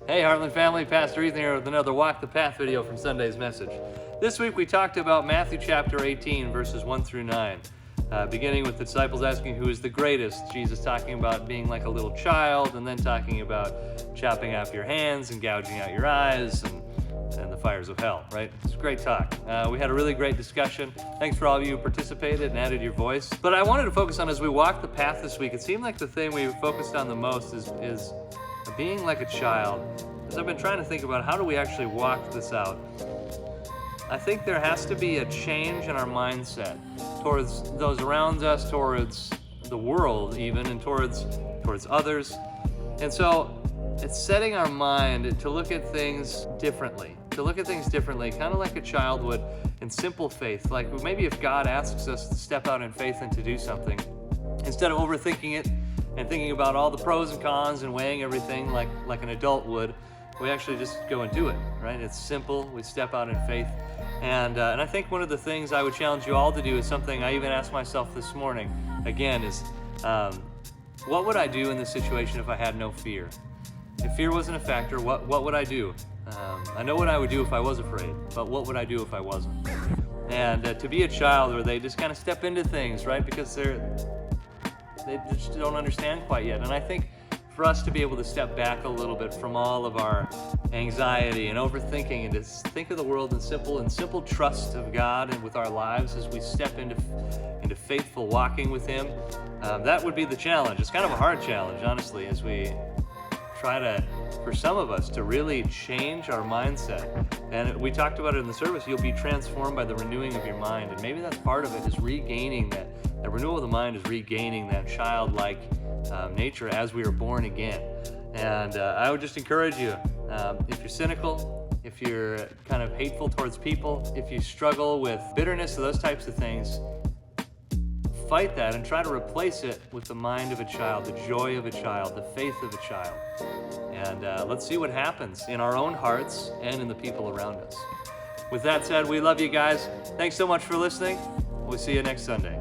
Hey Heartland family, Pastor Ethan here with another Walk the Path video from Sunday's message. This week we talked about Matthew chapter 18 verses 1 through 9. Beginning with the disciples asking who is the greatest, Jesus talking about being like a little child, and then talking about chopping off your hands and gouging out your eyes and the fires of hell, right? It's a great talk. We had a really great discussion. Thanks for all of you who participated and added your voice. But I wanted to focus on, as we walk the path this week, it seemed like the thing we focused on the most is being like a child. As I've been trying to think about how do we actually walk this out, I think there has to be a change in our mindset towards those around us, towards the world even, and towards others. And so it's setting our mind to look at things differently, kind of like a child would in simple faith. Like maybe if God asks us to step out in faith and to do something, instead of overthinking it and thinking about all the pros and cons and weighing everything like an adult would, we actually just go and do it, right? It's simple. We step out in faith. And I think one of the things I would challenge you all to do is something I even asked myself this morning, again, is what would I do in this situation if I had no fear? If fear wasn't a factor, what would I do? I know what I would do if I was afraid, but what would I do if I wasn't? And to be a child where they just kind of step into things, right? Because they just don't understand quite yet. And I think for us to be able to step back a little bit from all of our anxiety and overthinking and to think of the world in simple trust of God and with our lives as we step into faithful walking with Him, that would be the challenge. It's kind of a hard challenge, honestly, as we try to, for some of us, to really change our mindset. And we talked about it in the service, you'll be transformed by the renewing of your mind. And maybe that's part of it, is regaining that. The renewal of the mind is regaining that childlike nature as we are born again. And I would just encourage you, if you're cynical, if you're kind of hateful towards people, if you struggle with bitterness or those types of things, fight that and try to replace it with the mind of a child, the joy of a child, the faith of a child. And let's see what happens in our own hearts and in the people around us. With that said, we love you guys. Thanks so much for listening. We'll see you next Sunday.